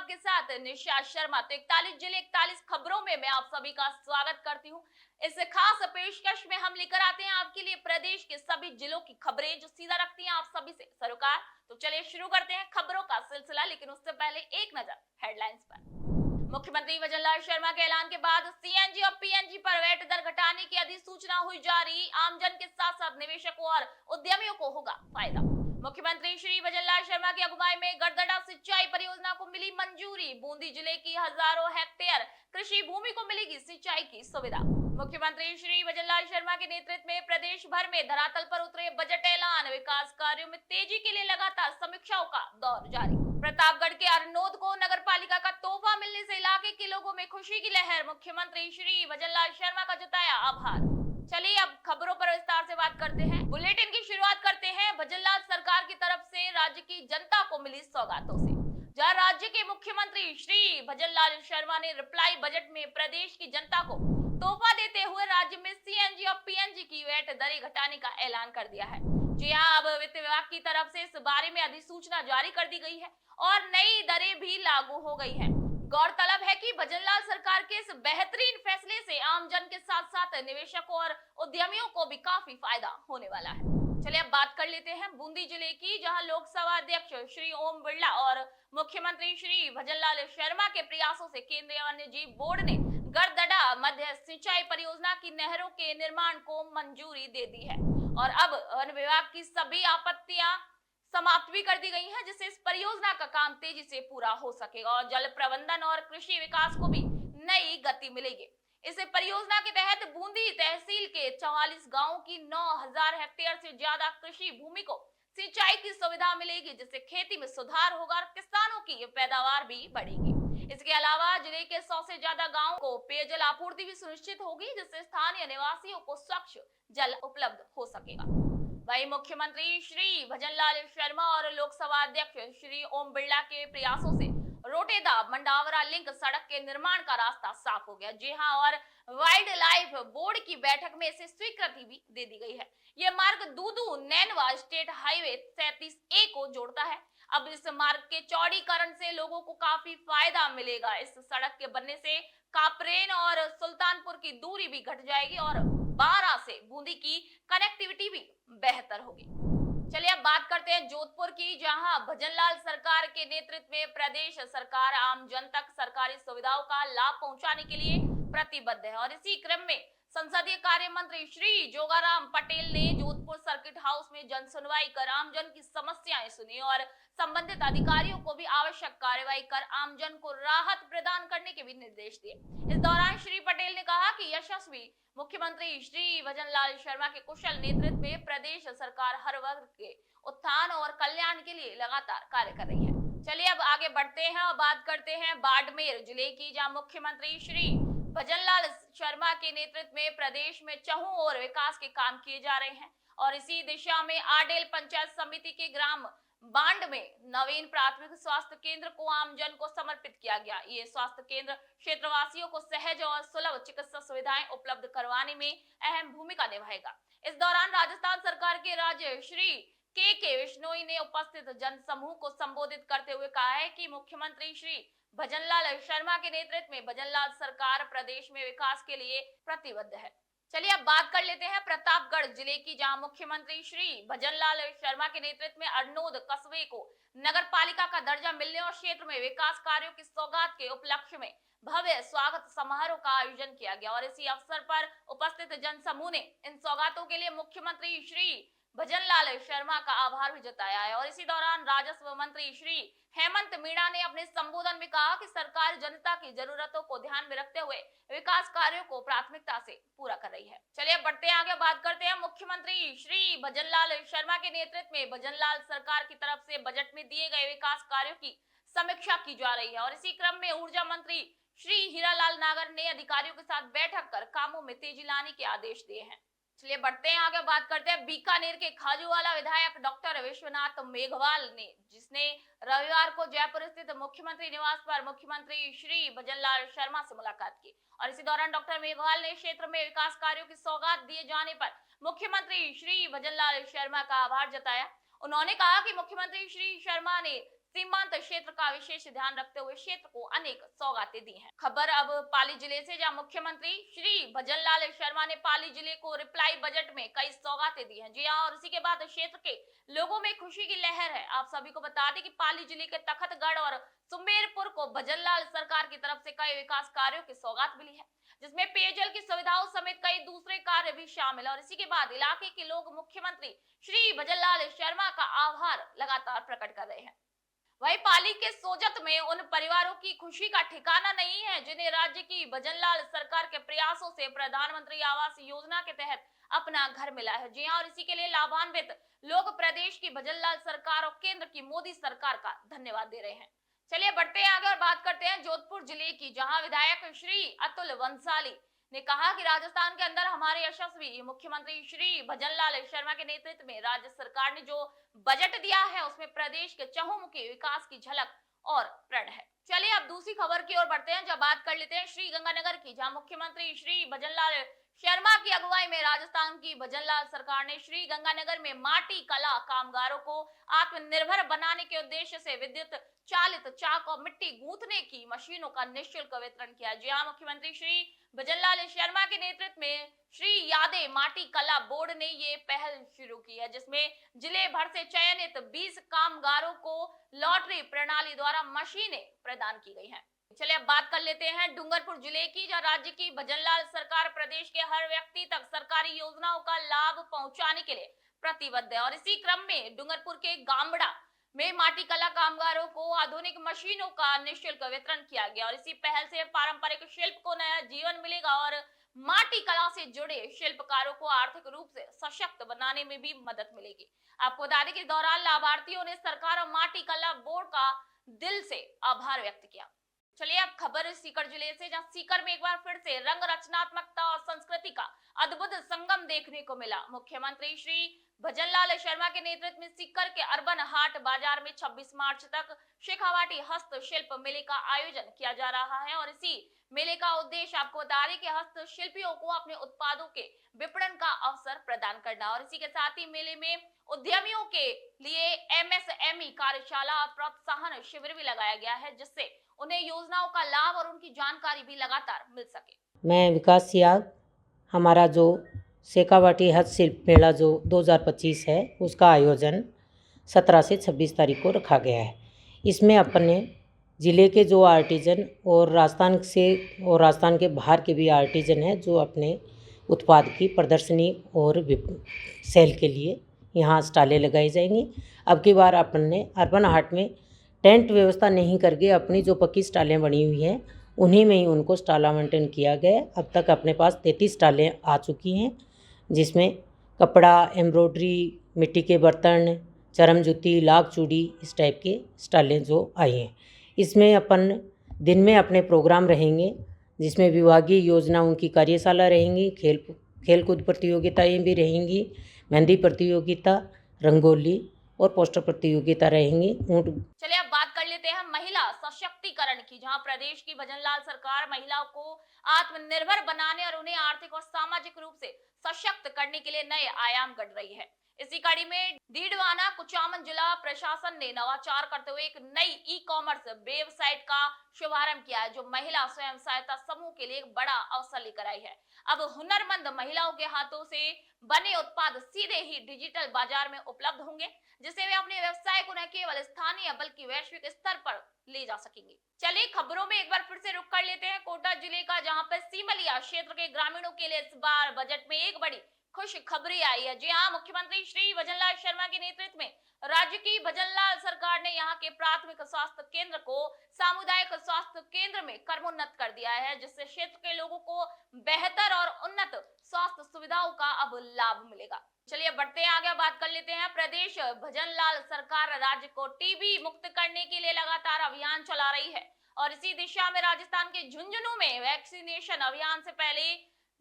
के साथ निशा शर्मा। तो 41 जिले 41 खबरों में मैं आप सभी का स्वागत करती हूँ। इस खास पेशकश में हम लेकर आते हैं आपके लिए प्रदेश के सभी जिलों की खबरें जो सीधा रखती हैं आप सभी से सरोकार। तो चलिए शुरू करते हैं खबरों का सिलसिला, लेकिन उससे पहले एक नजर हेडलाइंस पर। मुख्यमंत्री भजनलाल शर्मा के ऐलान के बाद सीएनजी और पीएनजी पर वैट दर घटाने की अधिसूचना हुई जारी। आमजन के साथ साथ निवेशकों और उद्यमियों को होगा फायदा। मुख्यमंत्री श्री भजनलाल शर्मा की अगुवाई में गड़दड़ा सिंचाई परियोजना को मिली मंजूरी। बूंदी जिले की हजारों हेक्टेयर कृषि भूमि को मिलेगी सिंचाई की सुविधा। मुख्यमंत्री श्री भजनलाल शर्मा के नेतृत्व में प्रदेश भर में धरातल पर उतरे बजट ऐलान। विकास कार्यों में तेजी के लिए लगातार समीक्षाओं का दौर जारी। प्रतापगढ़ के अरनोद को नगर पालिका का तोहफा मिलने से इलाके के लोगों में खुशी की लहर। मुख्यमंत्री श्री भजनलाल शर्मा का जताया आभार। चलिए अब खबरों पर विस्तार से बात करते हैं। बुलेटिन की शुरुआत करते हैं भजनलाल सरकार की तरफ से राज्य की जनता को मिली सौगातों से। जहां राज्य के मुख्यमंत्री श्री भजनलाल शर्मा ने रिप्लाई बजट में प्रदेश की जनता को तोहफा देते हुए राज्य में सीएनजी और पीएनजी की वैट दरें घटाने का ऐलान कर दिया है। जी हाँ, अब वित्त विभाग की तरफ से इस बारे में अधिसूचना जारी कर दी गई है और नई दरें भी लागू हो गई है। गौरतलब है कि भजनलाल सरकार के इस बेहतरीन फैसले से आमजन के साथ साथ निवेशकों और उद्यमियों को भी काफी फायदा होने वाला है। चलिए अब बात कर लेते हैं बूंदी जिले की, जहां लोकसभा अध्यक्ष श्री ओम बिरला और मुख्यमंत्री श्री भजनलाल शर्मा के प्रयासों से केंद्रीय वन्यजीव बोर्ड ने गड़दड़ा मध्य सिंचाई परियोजना की नहरों के निर्माण को मंजूरी दे दी है और अब वन विभाग की सभी आपत्तियां समाप्त भी कर दी गई है, जिससे इस परियोजना का काम तेजी से पूरा हो सकेगा और जल प्रबंधन और कृषि विकास को भी नई गति मिलेगी। इस परियोजना के तहत बूंदी तहसील के 44 गांवों की 9000 हेक्टेयर से ज्यादा कृषि भूमि को सिंचाई की सुविधा मिलेगी, जिससे खेती में सुधार होगा और किसानों की पैदावार भी बढ़ेगी। इसके अलावा जिले के 100 से ज्यादा गांवों को पेयजल आपूर्ति भी सुनिश्चित होगी, जिससे स्थानीय निवासियों को स्वच्छ जल उपलब्ध हो सकेगा। वहीं मुख्यमंत्री श्री भजनलाल शर्मा और लोकसभा अध्यक्ष श्री ओम बिरला के प्रयासों से रोटेदा मंडावरा लिंक सड़क के निर्माण का रास्ता साफ हो गया। जी हां, और वाइल्ड लाइफ बोर्ड की बैठक में इसे स्वीकृति भी दे दी गई है। यह मार्ग Dudu Nainwa state highway 37A को जोड़ता है। अब इस मार्ग के चौड़ीकरण से लोगों को काफी फायदा मिलेगा। इस सड़क के बनने से कापरेन और सुल्तानपुर की दूरी भी घट जाएगी और बारा से बूंदी की कनेक्टिविटी भी बेहतर होगी। चलिए अब बात करते हैं जोधपुर की, जहां भजनलाल सरकार के नेतृत्व में प्रदेश सरकार आम जन तक सरकारी सुविधाओं का लाभ पहुंचाने के लिए प्रतिबद्ध है और इसी क्रम में संसदीय कार्य मंत्री श्री जोगाराम पटेल ने जोधपुर सर्किट हाउस में जन सुनवाई कर आमजन की समस्याएं सुनी और संबंधित अधिकारियों को भी आवश्यक कार्रवाई कर आमजन को राहत प्रदान करने के भी निर्देश दिए। इस दौरान श्री पटेल ने कहा कि यशस्वी मुख्यमंत्री श्री भजनलाल शर्मा के कुशल नेतृत्व में प्रदेश सरकार हर वर्ग के उत्थान और कल्याण के लिए लगातार कार्य कर रही है। चलिए अब आगे बढ़ते हैं और बात करते हैं बाड़मेर जिले की, जहां मुख्यमंत्री श्री भजनलाल शर्मा के नेतृत्व में प्रदेश में चहुं ओर विकास के काम किए जा रहे हैं और इसी दिशा में आडेल पंचायत समिति के ग्राम बांड में नवीन प्राथमिक स्वास्थ्य केंद्र को आमजन को समर्पित किया गया। ये स्वास्थ्य केंद्र क्षेत्रवासियों को सहज और सुलभ चिकित्सा सुविधाएं उपलब्ध करवाने में अहम भूमिका निभाएगा। इस दौरान राजस्थान सरकार के राज्य श्री के विश्नोई ने उपस्थित जन समूह को संबोधित करते हुए कहा है कि मुख्यमंत्री श्री भजनलाल शर्मा के नेतृत्व में भजनलाल सरकार प्रदेश में विकास के लिए प्रतिबद्ध है। चलिए अब बात कर लेते हैं प्रतापगढ़ जिले की, जहां मुख्यमंत्री श्री भजनलाल शर्मा के नेतृत्व में अरनोद कस्बे को नगर पालिका का दर्जा मिलने और क्षेत्र में विकास कार्यों की सौगात के उपलक्ष्य में भव्य स्वागत समारोह का आयोजन किया गया और इसी अवसर पर उपस्थित जन समूह ने इन सौगातों के लिए मुख्यमंत्री श्री भजनलाल शर्मा का आभार भी जताया है। और इसी दौरान राजस्व मंत्री श्री हेमंत मीणा ने अपने संबोधन में कहा कि सरकार जनता की जरूरतों को ध्यान में रखते हुए विकास कार्यों को प्राथमिकता से पूरा कर रही है। चलिए बढ़ते हैं आगे, बात करते हैं मुख्यमंत्री श्री भजनलाल शर्मा के नेतृत्व में भजनलाल सरकार की तरफ से बजट में दिए गए विकास कार्यों की समीक्षा की जा रही है और इसी क्रम में ऊर्जा मंत्री श्री हीरालाल नागर ने अधिकारियों के साथ बैठक कर कामों में तेजी लाने के आदेश दिए हैं। चलिए बढ़ते हैं आगे, बात करते हैं बीकानेर के खाजूवाला विधायक डॉक्टर विश्वनाथ मेघवाल ने, जिसने रविवार को जयपुर स्थित मुख्यमंत्री निवास पर मुख्यमंत्री श्री भजनलाल शर्मा से मुलाकात की और इसी दौरान डॉक्टर मेघवाल ने क्षेत्र में विकास कार्यों की सौगात दिए जाने पर मुख्यमंत्री श्री भजनलाल शर्मा का आभार जताया। उन्होंने कहा कि मुख्यमंत्री श्री शर्मा ने सीमांत क्षेत्र का विशेष ध्यान रखते हुए क्षेत्र को अनेक सौगातें दी हैं। खबर अब पाली जिले से, जहां मुख्यमंत्री श्री भजनलाल शर्मा ने पाली जिले को रिप्लाई बजट में कई सौगातें दी हैं। जी हां, और इसी के बाद क्षेत्र के लोगों में खुशी की लहर है। आप सभी को बता दें कि पाली जिले के तखतगढ़ और सुमेरपुर को भजनलाल सरकार की तरफ से कई विकास कार्यों की सौगात मिली है, जिसमें पेयजल की सुविधाओं समेत कई दूसरे कार्य भी शामिल है। और इसी के बाद इलाके के लोग मुख्यमंत्री श्री भजनलाल शर्मा का आभार लगातार प्रकट कर रहे हैं। वहीं पाली के सोजत में उन परिवारों की खुशी का ठिकाना नहीं है जिन्हें राज्य की भजनलाल सरकार के प्रयासों से प्रधानमंत्री आवास योजना के तहत अपना घर मिला है। जी हां, और इसी के लिए लाभान्वित लोग प्रदेश की भजनलाल सरकार और केंद्र की मोदी सरकार का धन्यवाद दे रहे हैं। चलिए बढ़ते हैं आगे और बात करते हैं जोधपुर जिले की, जहां विधायक श्री अतुल वंसाली ने कहा कि राजस्थान के अंदर हमारे यशस्वी मुख्यमंत्री श्री भजनलाल शर्मा के नेतृत्व में राज्य सरकार ने जो बजट दिया है उसमें प्रदेश के चहुमुखी विकास की झलक और प्रण है। चलिए अब दूसरी खबर की ओर बढ़ते हैं, जब बात कर लेते हैं श्री गंगानगर की, जहां मुख्यमंत्री श्री भजनलाल शर्मा की अगुवाई में राजस्थान की भजनलाल सरकार ने श्री गंगानगर में माटी कला कामगारों को आत्मनिर्भर बनाने के उद्देश्य से विद्युत चालित चाक और मिट्टी गूंथने की मशीनों का निःशुल्क वितरण किया। जी हां, मुख्यमंत्री श्री भजनलाल शर्मा के नेतृत्व में श्री यादे माटी कला बोर्ड ने ये पहल शुरू की है, जिसमें जिले भर से चयनित 20 कामगारों को लॉटरी प्रणाली द्वारा मशीनें प्रदान की गई हैं। चलिए अब बात कर लेते हैं डूंगरपुर जिले की, जहां राज्य की भजनलाल सरकार प्रदेश के हर व्यक्ति तक सरकारी योजनाओं का लाभ पहुंचाने के लिए प्रतिबद्ध है। और इसी क्रम में डूंगरपुर के गामड़ा में माटी कला कामगारों को आधुनिक मशीनों का निःशुल्क वितरण किया गया। और इसी पहल से पारंपरिक शिल्प को नया जीवन मिलेगा और माटी कला से जुड़े शिल्पकारों को आर्थिक रूप से सशक्त बनाने में भी मदद मिलेगी। आपको बता दें कि इस दौरान लाभार्थियों ने सरकार और माटी कला बोर्ड का दिल से आभार व्यक्त किया। चलिए अब खबर सीकर जिले से, जहां सीकर में एक बार फिर से रंग रचनात्मकता और संस्कृति का अद्भुत संगम देखने को मिला। मुख्यमंत्री श्री भजनलाल शर्मा के नेतृत्व में सीकर के अर्बन हाट बाजार में 26 मार्च तक शेखावाटी हस्तशिल्प मेले का आयोजन किया जा रहा है। और इसी मेले का उद्देश्य आपको बता दें कि हस्तशिल्पियों को अपने उत्पादों के विपणन का अवसर प्रदान करना। और इसी के साथ ही मेले में उद्यमियों के लिए MSME कार्यशाला और प्रोत्साहन शिविर भी लगाया गया है, जिससे उन्हें योजनाओं का लाभ और उनकी जानकारी भी लगातार मिल सके। मैं विकास सियाग, हमारा जो शेखावाटी हस्तशिल्प मेला जो 2025 है उसका आयोजन 17 से 26 तारीख को रखा गया है। इसमें अपने ज़िले के जो आर्टिजन और राजस्थान से और राजस्थान के बाहर के भी आर्टिजन हैं जो अपने उत्पाद की प्रदर्शनी और सेल के लिए यहाँ स्टॉलें लगाई जाएंगी। अब की बार अपन ने अर्बन हाट में टेंट व्यवस्था नहीं करके अपनी जो पक्की स्टॉलें बनी हुई हैं उन्हीं में ही उनको स्टॉल आवंटन किया गया। अब तक अपने पास 33 स्टॉलें आ चुकी हैं, जिसमें कपड़ा, एम्ब्रॉयडरी, मिट्टी के बर्तन, चरम जूती, लाख चूड़ी, इस टाइप के स्टॉलें जो आई हैं। इसमें अपन दिन में अपने प्रोग्राम रहेंगे, जिसमें विभागीय योजनाओं की कार्यशाला रहेंगी, खेलकूद प्रतियोगिताएँ भी रहेंगी, मेहंदी प्रतियोगिता, रंगोली और पोस्टर प्रतियोगिता रहेंगी। चलिए अब बात कर लेते हैं महिला सशक्तिकरण की, जहां प्रदेश की भजनलाल सरकार महिलाओं को आत्मनिर्भर बनाने और उन्हें आर्थिक और सामाजिक रूप से सशक्त करने के लिए नए आयाम गढ़ रही है। इसी कड़ी में डीडवाना कुचामन जिला प्रशासन ने नवाचार करते हुए एक नई ई-कॉमर्स वेबसाइट का शुभारंभ किया है, जो महिला स्वयं सहायता समूह के लिए एक बड़ा अवसर लेकर आई है। अब हुनरमंद महिलाओं के हाथों से बने उत्पाद सीधे ही डिजिटल बाजार में उपलब्ध होंगे, जिससे वे अपने व्यवसाय को न केवल स्थानीय बल्कि वैश्विक स्तर पर ले जा सकेंगे। चलिए खबरों में एक बार फिर से रुक कर लेते हैं कोटा जिले का, जहां पर सीमलिया क्षेत्र के ग्रामीणों के लिए इस बार बजट में एक बड़ी खुश खबरी आई है। जी हां, मुख्यमंत्री श्री भजनलाल शर्मा के नेतृत्व में राज्य की भजनलाल सरकार ने यहां के प्राथमिक स्वास्थ्य केंद्र को सामुदायिक स्वास्थ्य केंद्र में क्रमोन्नत कर दिया है, जिससे क्षेत्र के लोगों को बेहतर और उन्नत स्वास्थ्य सुविधाओं का अब लाभ मिलेगा। चलिए बढ़ते हैं आगे, बात कर लेते हैं प्रदेश भजनलाल सरकार राज्य को टीबी मुक्त करने के लिए लगातार अभियान चला रही है। और इसी दिशा में राजस्थान के झुंझुनू में वैक्सीनेशन अभियान से पहले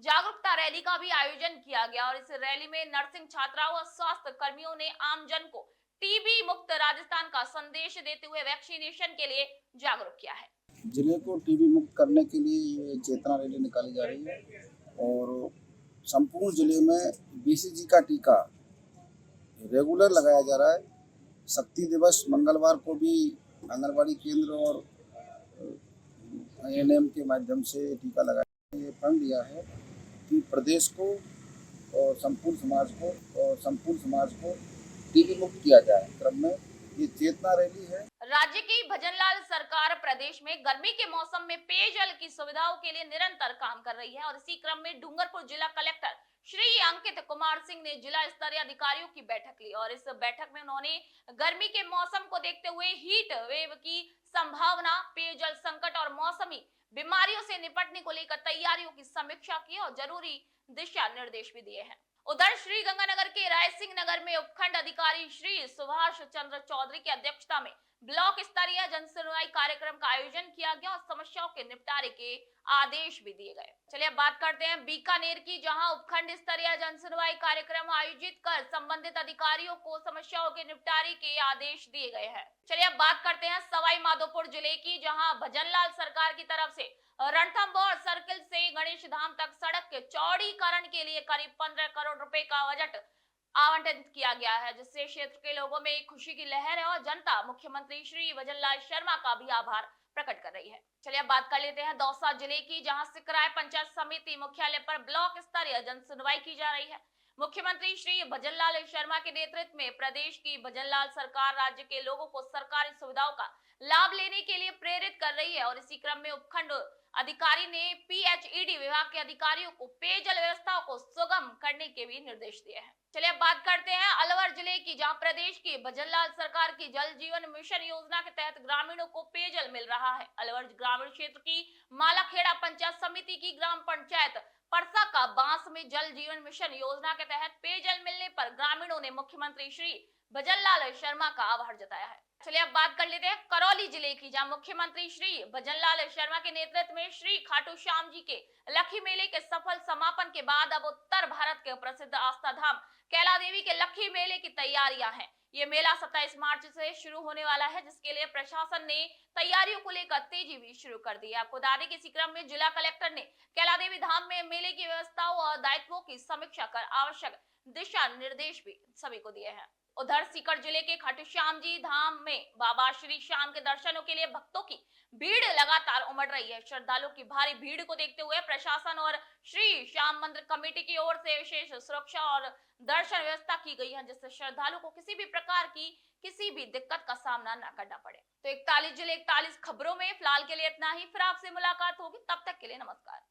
जागरूकता रैली का भी आयोजन किया गया। और इस रैली में नर्सिंग छात्राओं और स्वास्थ्य कर्मियों ने आमजन को टीबी मुक्त राजस्थान का संदेश देते हुए वैक्सीनेशन के लिए जागरूक किया है। जिले को टीबी मुक्त करने के लिए ये चेतना रैली निकाली जा रही है और संपूर्ण जिले में BCG का टीका रेगुलर लगाया जा रहा है। शक्ति दिवस मंगलवार को भी आंगनबाड़ी केंद्र और ANM के माध्यम से टीका लगाया। ये प्रण लिया है कि प्रदेश को और संपूर्ण समाज को टीबी मुक्त किया जाए। क्रम में ये चेतना रैली है। राज्य की भजनलाल सरकार प्रदेश में गर्मी के मौसम में पेयजल की सुविधाओं के लिए निरंतर काम कर रही है और इसी क्रम में डूंगरपुर जिला कलेक्टर श्री अंकित कुमार सिंह ने जिला स्तरीय अधिकारियों की बैठक ली और इस बैठक में उन्होंने गर्मी के मौसम को देखते हुए हीट वेव की संभावना, पेयजल संकट और मौसमी बीमारियों से निपटने को लेकर तैयारियों की समीक्षा की और जरूरी दिशा निर्देश भी दिए हैं। उधर श्री गंगानगर के राय सिंह नगर में उपखंड अधिकारी श्री सुभाष चंद्र चौधरी की अध्यक्षता में ब्लॉक स्तरीय जन सुनवाई कार्यक्रम का आयोजन किया गया और समस्याओं के निपटारे के आदेश भी दिए गए। चलिए अब बात करते हैं बीकानेर की, जहां उपखंड स्तरीय जन सुनवाई कार्यक्रम आयोजित कर संबंधित अधिकारियों को समस्याओं के निपटारे के आदेश दिए गए हैं। चलिए अब बात करते हैं सवाई माधोपुर जिले की, जहां भजनलाल सरकार की तरफ से रणथंभौर सर्किल से गणेश धाम तक सड़क के चौड़ीकरण के लिए करीब 15 करोड़ रुपए का बजट आवंटित किया गया है, जिससे क्षेत्र के लोगों में एक खुशी की लहर है और जनता मुख्यमंत्री श्री भजनलाल शर्मा का भी आभार प्रकट कर रही है। चलिए अब बात कर लेते हैं दौसा जिले की, जहां सिकराय पंचायत समिति मुख्यालय पर ब्लॉक स्तरीय जन सुनवाई की जा रही है। मुख्यमंत्री श्री भजनलाल शर्मा के नेतृत्व में प्रदेश की भजनलाल सरकार राज्य के लोगों को सरकारी सुविधाओं का लाभ लेने के लिए प्रेरित कर रही है और इसी क्रम में उपखंड अधिकारी ने PHED विभाग के अधिकारियों को पेयजल व्यवस्था को सुगम करने के भी निर्देश दिए हैं। चलिए अब बात करते हैं अलवर जिले की, जहां प्रदेश की भजनलाल सरकार की जल जीवन मिशन योजना के तहत ग्रामीणों को पेयजल मिल रहा है। अलवर ग्रामीण क्षेत्र की मालाखेड़ा पंचायत समिति की ग्राम पंचायत परसा का बांस में जल जीवन मिशन योजना के तहत पेयजल मिलने पर ग्रामीणों ने मुख्यमंत्री श्री भजनलाल शर्मा का आभार जताया है। चलिए अब बात कर लेते हैं करौली जिले की, जहां मुख्यमंत्री श्री भजनलाल शर्मा के नेतृत्व में श्री खाटू श्याम जी के लखी मेले के सफल समापन के बाद अब उत्तर भारत के प्रसिद्ध आस्था धाम कैला देवी के लखी मेले की तैयारियां हैं। ये मेला 27 मार्च से शुरू होने वाला है, जिसके लिए प्रशासन ने तैयारियों को लेकर तेजी भी शुरू कर दी है। आपको बता दें कि इसी क्रम में जिला कलेक्टर ने कैला देवी धाम में मेले की व्यवस्थाओं और दायित्वों की समीक्षा कर आवश्यक दिशा निर्देश भी सभी को दिए हैं। उधर सीकर जिले के खाटू श्याम जी धाम में बाबा श्री श्याम के दर्शनों के लिए भक्तों की भीड़ लगातार उमड़ रही है। श्रद्धालुओं की भारी भीड़ को देखते हुए प्रशासन और श्री श्याम मंदिर कमेटी की ओर से विशेष सुरक्षा और दर्शन व्यवस्था की गई है, जिससे श्रद्धालुओं को किसी भी प्रकार की किसी भी दिक्कत का सामना न करना पड़े। तो 41 जिले 41 खबरों में फिलहाल के लिए इतना ही। फिर आपसे मुलाकात होगी, तब तक के लिए नमस्कार।